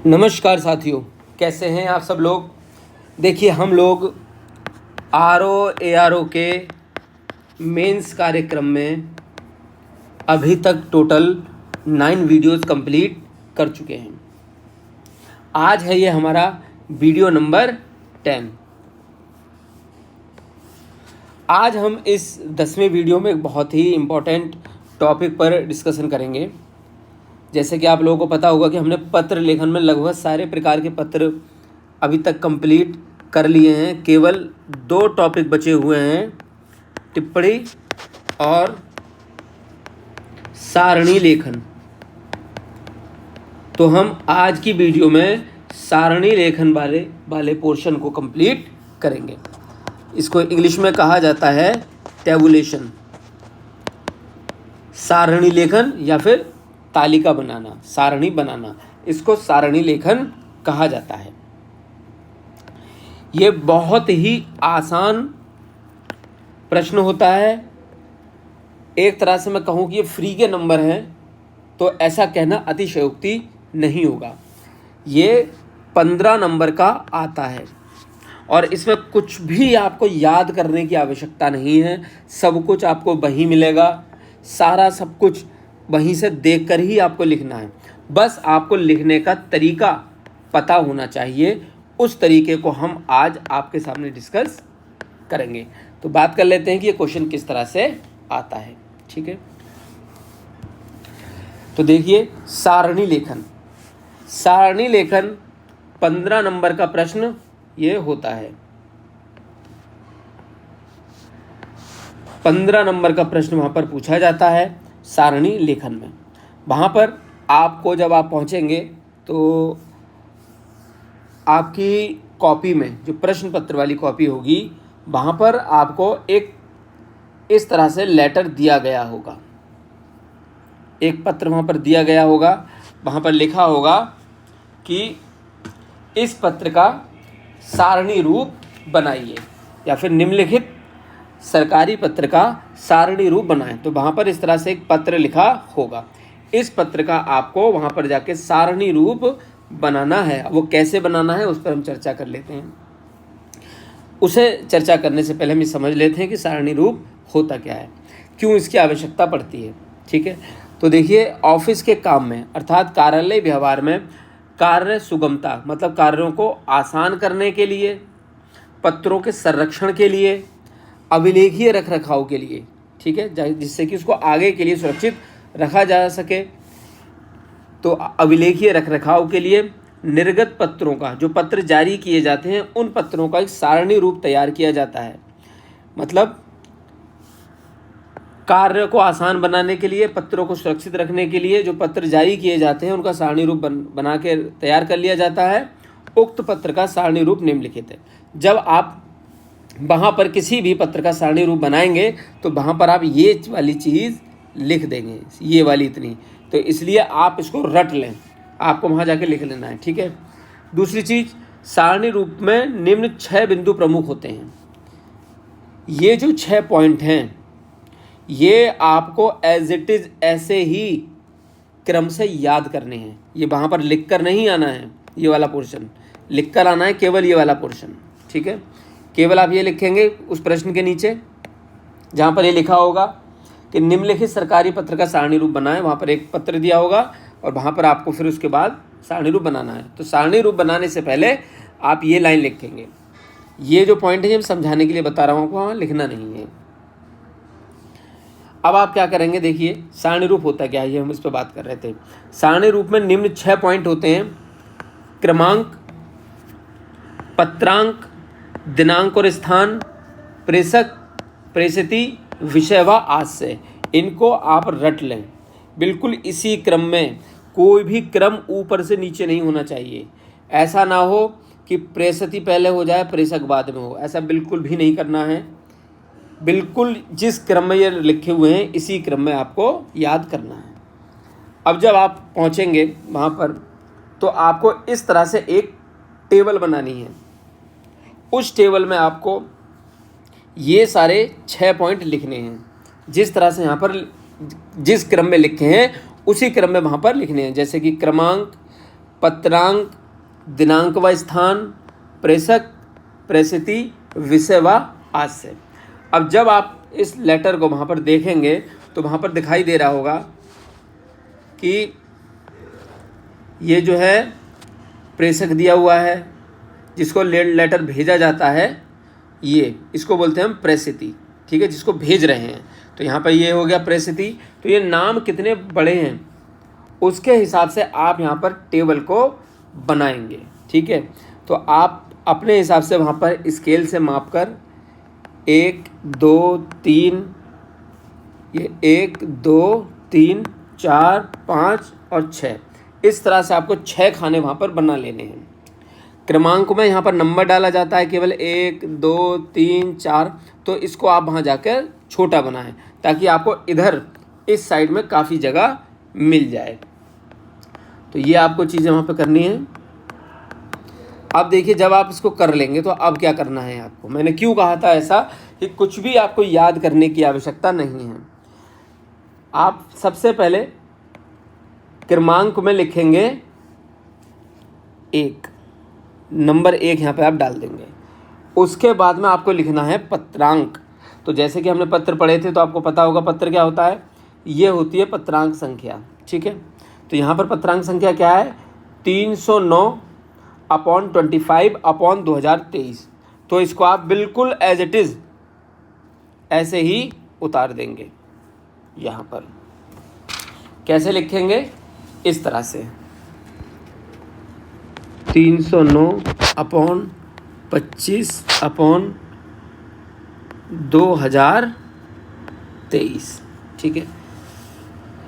नमस्कार साथियों, कैसे हैं आप सब लोग। देखिए, हम लोग RO ARO के मेंस कार्यक्रम में अभी तक टोटल 9 वीडियोस कंप्लीट कर चुके हैं। आज है ये हमारा वीडियो नंबर 10। आज हम इस 10वें वीडियो में एक बहुत ही इम्पोर्टेंट टॉपिक पर डिस्कशन करेंगे। जैसे कि आप लोगों को पता होगा कि हमने पत्र लेखन में लगभग सारे प्रकार के पत्र अभी तक कंप्लीट कर लिए हैं। केवल 2 टॉपिक बचे हुए हैं, टिप्पणी और सारणी लेखन। तो हम आज की वीडियो में सारणी लेखन वाले पोर्शन को कंप्लीट करेंगे। इसको इंग्लिश में कहा जाता है टैबुलेशन, सारणी लेखन या फिर तालिका बनाना, सारणी बनाना, इसको सारणी लेखन कहा जाता है। ये बहुत ही आसान प्रश्न होता है। एक तरह से मैं कहूँ कि ये फ्री के नंबर हैं, तो ऐसा कहना अतिशयोक्ति नहीं होगा। ये 15 नंबर का आता है और इसमें कुछ भी आपको याद करने की आवश्यकता नहीं है। सब कुछ आपको वहीं मिलेगा, सारा सब कुछ वहीं से देखकर ही आपको लिखना है। बस आपको लिखने का तरीका पता होना चाहिए। उस तरीके को हम आज आपके सामने डिस्कस करेंगे। तो बात कर लेते हैं कि ये क्वेश्चन किस तरह से आता है। ठीक है, तो देखिए, सारणी लेखन। सारणी लेखन 15 नंबर का प्रश्न ये होता है। 15 नंबर का प्रश्न वहाँ पर पूछा जाता है सारणी लेखन में। वहाँ पर आपको जब आप पहुँचेंगे तो आपकी कॉपी में, जो प्रश्न पत्र वाली कॉपी होगी, वहाँ पर आपको एक इस तरह से लेटर दिया गया होगा। एक पत्र वहाँ पर दिया गया होगा। वहाँ पर लिखा होगा कि इस पत्र का सारणी रूप बनाइए या फिर निम्नलिखित सरकारी पत्र का सारणी रूप बनाएं। तो वहाँ पर इस तरह से एक पत्र लिखा होगा। इस पत्र का आपको वहाँ पर जाके सारणी रूप बनाना है। वो कैसे बनाना है उस पर हम चर्चा कर लेते हैं। उसे चर्चा करने से पहले हम ये समझ लेते हैं कि सारणी रूप होता क्या है, क्यों इसकी आवश्यकता पड़ती है। ठीक है, तो देखिए, ऑफिस के काम में अर्थात कार्यालय व्यवहार में कार्य सुगमता मतलब कार्यों को आसान करने के लिए, पत्रों के संरक्षण के लिए, अभिलेखीय रख रखाव के लिए, ठीक है, जिससे कि उसको आगे के लिए सुरक्षित रखा जा सके, तो अभिलेखीय रख रखाव के लिए निर्गत पत्रों का, जो पत्र जारी किए जाते हैं, उन पत्रों का एक सारणी रूप तैयार किया जाता है। मतलब कार्य को आसान बनाने के लिए, पत्रों को सुरक्षित रखने के लिए जो पत्र जारी किए जाते हैं उनका सारणी रूप बना के तैयार कर लिया जाता है। उक्त पत्र का सारणी रूप निम्नलिखित है। जब आप वहाँ पर किसी भी पत्र का सारणी रूप बनाएंगे तो वहाँ पर आप ये वाली चीज़ लिख देंगे, ये वाली इतनी, तो इसलिए आप इसको रट लें, आपको वहाँ जाके लिख लेना है। ठीक है, दूसरी चीज़, सारणी रूप में निम्न 6 बिंदु प्रमुख होते हैं। ये जो 6 पॉइंट हैं, ये आपको एज इट इज़ ऐसे ही क्रम से याद करने हैं। ये वहाँ पर लिख कर नहीं आना है, ये वाला पोर्शन लिख कर आना है, केवल ये वाला पोर्शन। ठीक है, केवल आप ये लिखेंगे उस प्रश्न के नीचे जहाँ पर ये लिखा होगा कि निम्नलिखित सरकारी पत्र का सारणी रूप बनाएं। वहाँ पर एक पत्र दिया होगा और वहाँ पर आपको फिर उसके बाद सारणी रूप बनाना है। तो सारणी रूप बनाने से पहले आप ये लाइन लिखेंगे। ये जो पॉइंट है ये मैं समझाने के लिए बता रहा हूँ, आपको वहाँ लिखना नहीं है। अब आप क्या करेंगे, देखिए सारणी रूप होता क्या है, ये हम इस पर बात कर रहे थे। सारणी रूप में निम्न 6 पॉइंट होते हैं: क्रमांक, पत्रांक, दिनांक और स्थान, प्रेषक, प्रेषिती, विषय व आशय। इनको आप रट लें बिल्कुल इसी क्रम में। कोई भी क्रम ऊपर से नीचे नहीं होना चाहिए। ऐसा ना हो कि प्रेषिती पहले हो जाए प्रेषक बाद में हो, ऐसा बिल्कुल भी नहीं करना है। बिल्कुल जिस क्रम में ये लिखे हुए हैं इसी क्रम में आपको याद करना है। अब जब आप पहुंचेंगे वहाँ पर तो आपको इस तरह से एक टेबल बनानी है। उस टेबल में आपको ये सारे 6 पॉइंट लिखने हैं। जिस तरह से यहाँ पर जिस क्रम में लिखे हैं उसी क्रम में वहाँ पर लिखने हैं। जैसे कि क्रमांक, पत्रांक, दिनांक व स्थान, प्रेषक, प्रेषिती, विषय व आशय। अब जब आप इस लेटर को वहाँ पर देखेंगे तो वहाँ पर दिखाई दे रहा होगा कि ये जो है प्रेषक दिया हुआ है, जिसको लेटर भेजा जाता है, ये इसको बोलते हैं हम प्रेषिती, ठीक है, जिसको भेज रहे हैं। तो यहाँ पर ये हो गया प्रेषिती। तो ये नाम कितने बड़े हैं उसके हिसाब से आप यहाँ पर टेबल को बनाएंगे, ठीक है। तो आप अपने हिसाब से वहाँ पर स्केल से माप कर 1 2 3, ये 1 2 3 4 5 और 6, इस तरह से आपको 6 खाने वहाँ पर बना लेने हैं। क्रमांक में यहाँ पर नंबर डाला जाता है केवल 1 2 3 4, तो इसको आप वहाँ जाकर छोटा बनाएं ताकि आपको इधर इस साइड में काफ़ी जगह मिल जाए। तो ये आपको चीज़ें वहाँ पे करनी है। अब देखिए, जब आप इसको कर लेंगे तो अब क्या करना है आपको, मैंने क्यों कहा था ऐसा कि कुछ भी आपको याद करने की आवश्यकता नहीं है। आप सबसे पहले क्रमांक में लिखेंगे 1, नंबर 1 यहाँ पे आप डाल देंगे। उसके बाद में आपको लिखना है पत्रांक। तो जैसे कि हमने पत्र पढ़े थे तो आपको पता होगा पत्र क्या होता है, ये होती है पत्रांक संख्या, ठीक है। तो यहाँ पर पत्रांक संख्या क्या है, 309/25/2023। तो इसको आप बिल्कुल एज इट इज़ ऐसे ही उतार देंगे। यहाँ पर कैसे लिखेंगे, इस तरह से 309/25/2023, ठीक है।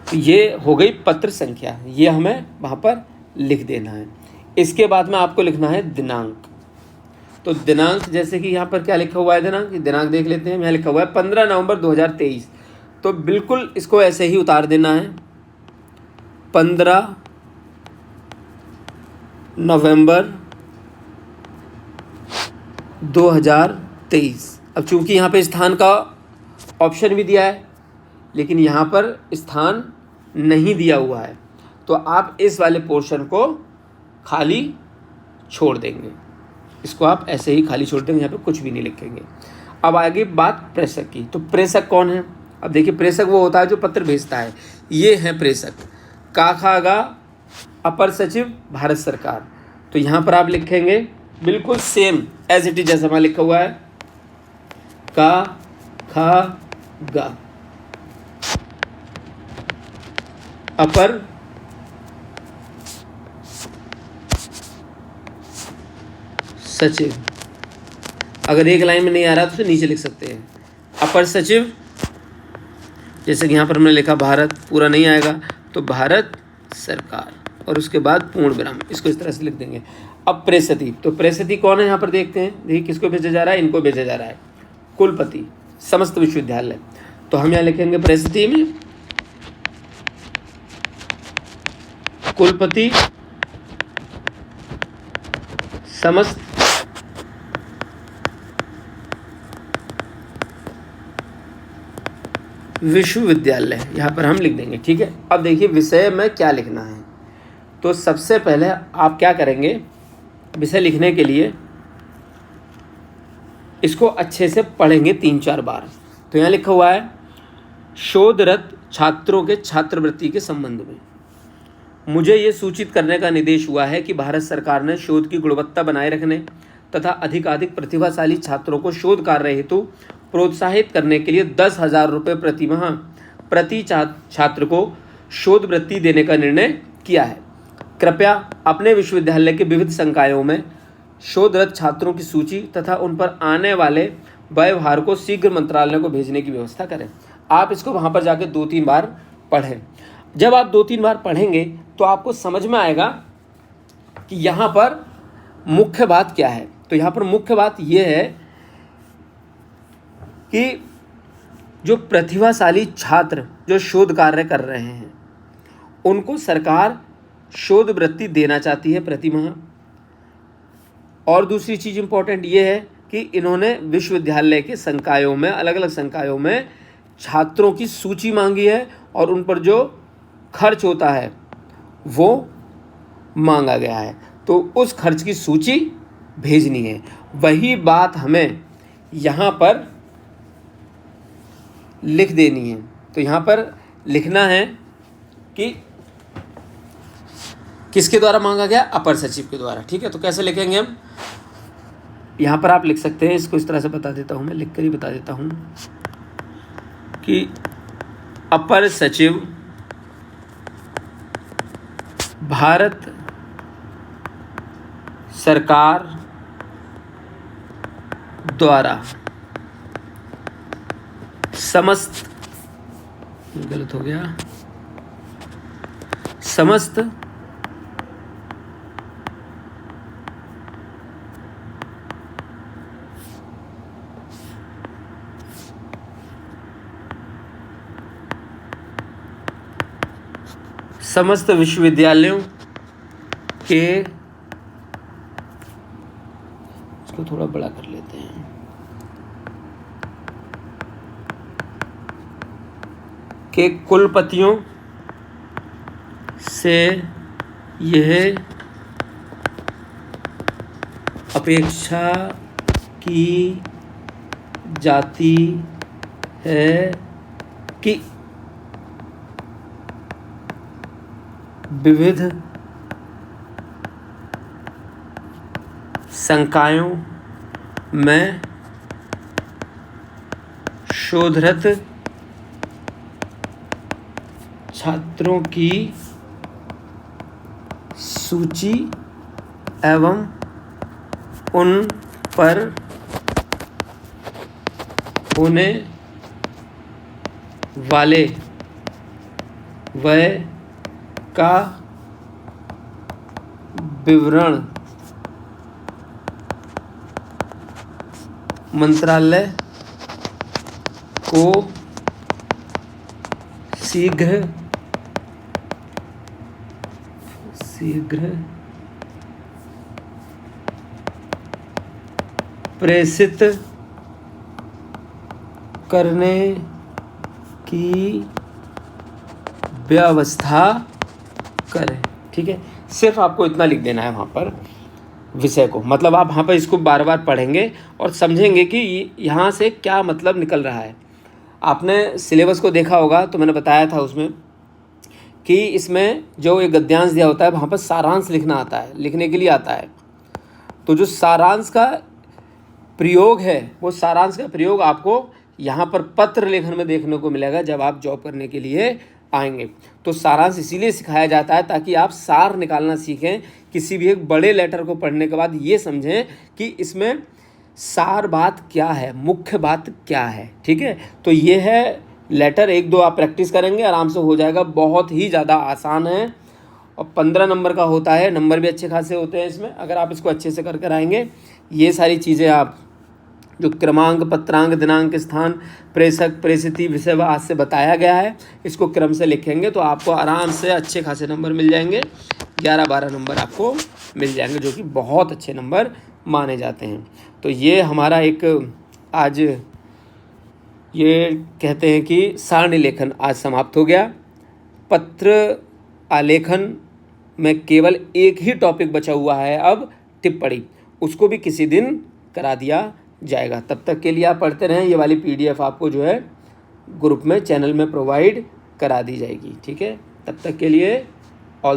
तो ये हो गई पत्र संख्या, ये हमें वहाँ पर लिख देना है। इसके बाद में आपको लिखना है दिनांक। तो दिनांक, जैसे कि यहाँ पर क्या लिखा हुआ है, दिनांक देख लेते हैं। यहाँ लिखा हुआ है 15 नवंबर 2023। तो बिल्कुल इसको ऐसे ही उतार देना है, 15 नवंबर 2023। अब चूंकि यहाँ पे स्थान का ऑप्शन भी दिया है लेकिन यहाँ पर स्थान नहीं दिया हुआ है, तो आप इस वाले पोर्शन को खाली छोड़ देंगे। इसको आप ऐसे ही खाली छोड़ देंगे, यहाँ पे कुछ भी नहीं लिखेंगे। अब आगे बात प्रेषक की। तो प्रेषक कौन है, अब देखिए, प्रेषक वो होता है जो पत्र भेजता है। ये है प्रेषक, काखागा अपर सचिव भारत सरकार। तो यहाँ पर आप लिखेंगे बिल्कुल सेम एज इट इज, जैसा वहाँ लिखा हुआ है, का खा गा अपर सचिव। अगर एक लाइन में नहीं आ रहा तो उसे नीचे लिख सकते हैं, अपर सचिव। जैसे कि यहाँ पर हमने लिखा भारत, पूरा नहीं आएगा तो भारत सरकार, और उसके बाद पूर्ण विराम, इसको इस तरह से लिख देंगे। अब प्रेषिती, तो प्रेषिती कौन है यहाँ पर देखते हैं। देखिए किसको भेजा जा रहा है, इनको भेजा जा रहा है, कुलपति समस्त विश्वविद्यालय। तो हम यहाँ लिखेंगे प्रेषिती में कुलपति समस्त विश्वविद्यालय, यहाँ पर हम लिख देंगे, ठीक है। अब देखिए विषय में क्या लिखना है। तो सबसे पहले आप क्या करेंगे, विषय लिखने के लिए इसको अच्छे से पढ़ेंगे 3-4 बार। तो यहाँ लिखा हुआ है शोधरत छात्रों के छात्रवृत्ति के संबंध में मुझे ये सूचित करने का निर्देश हुआ है कि भारत सरकार ने शोध की गुणवत्ता बनाए रखने तथा अधिकाधिक प्रतिभाशाली छात्रों को शोध कार्य हेतु प्रोत्साहित करने के लिए 10,000 रुपये प्रति माह प्रति छात्र को शोध वृत्ति देने का निर्णय किया है। कृपया अपने विश्वविद्यालय के विविध संकायों में शोधरत छात्रों की सूची तथा उन पर आने वाले व्यवहार को शीघ्र मंत्रालय को भेजने की व्यवस्था करें। आप इसको वहाँ पर जाकर 2-3 बार पढ़ें। जब आप 2-3 बार पढ़ेंगे तो आपको समझ में आएगा कि यहाँ पर मुख्य बात क्या है। तो यहाँ पर मुख्य बात यह है कि जो प्रतिभाशाली छात्र जो शोध कार्य कर रहे हैं उनको सरकार शोध वृत्ति देना चाहती है प्रति माह। और दूसरी चीज़ इम्पोर्टेंट ये है कि इन्होंने विश्वविद्यालय के संकायों में, अलग अलग संकायों में छात्रों की सूची मांगी है और उन पर जो खर्च होता है वो मांगा गया है, तो उस खर्च की सूची भेजनी है। वही बात हमें यहाँ पर लिख देनी है। तो यहाँ पर लिखना है कि किसके द्वारा मांगा गया, अपर सचिव के द्वारा। ठीक है, तो कैसे लिखेंगे हम, यहाँ पर आप लिख सकते हैं, इसको इस तरह से बता देता हूँ, मैं लिख कर ही बता देता हूँ कि अपर सचिव भारत सरकार द्वारा समस्त, गलत हो गया, समस्त समस्त विश्वविद्यालयों के, इसको थोड़ा बड़ा कर लेते हैं, के कुलपतियों से यह अपेक्षा की जाती है कि विविध संकायों में शोधरत छात्रों की सूची एवं उन पर होने वाले व्यय का विवरण मंत्रालय को शीघ्र प्रेषित करने की व्यवस्था करें। ठीक है, सिर्फ आपको इतना लिख देना है वहाँ पर विषय को, मतलब आप वहाँ पर इसको बार बार पढ़ेंगे और समझेंगे कि यहाँ से क्या मतलब निकल रहा है। आपने सिलेबस को देखा होगा, तो मैंने बताया था उसमें कि इसमें जो एक गद्यांश दिया होता है वहाँ पर सारांश लिखना आता है, लिखने के लिए आता है। तो जो सारांश का प्रयोग है, वो सारांश का प्रयोग आपको यहाँ पर पत्र लेखन में देखने को मिलेगा जब आप जॉब करने के लिए आएंगे। तो सारांश इसीलिए सिखाया जाता है ताकि आप सार निकालना सीखें। किसी भी एक बड़े लेटर को पढ़ने के बाद ये समझें कि इसमें सार बात क्या है, मुख्य बात क्या है। ठीक है, तो ये है लेटर। 1-2 आप प्रैक्टिस करेंगे, आराम से हो जाएगा। बहुत ही ज़्यादा आसान है और 15 नंबर का होता है, नंबर भी अच्छे खासे होते हैं इसमें, अगर आप इसको अच्छे से कर आएंगे। ये सारी चीज़ें आप जो क्रमांक, पत्रांक, दिनांक, स्थान, प्रेषक, प्रेषिती, विषय आज से बताया गया है, इसको क्रम से लिखेंगे तो आपको आराम से अच्छे खासे नंबर मिल जाएंगे। 11-12 नंबर आपको मिल जाएंगे, जो कि बहुत अच्छे नंबर माने जाते हैं। तो ये हमारा एक आज ये कहते हैं कि सारणी लेखन आज समाप्त हो गया। पत्र आलेखन में केवल एक ही टॉपिक बचा हुआ है अब, टिप्पणी, उसको भी किसी दिन करा दिया जाएगा। तब तक के लिए आप पढ़ते रहें। ये वाली PDF आपको जो है ग्रुप में, चैनल में प्रोवाइड करा दी जाएगी। ठीक है, तब तक के लिए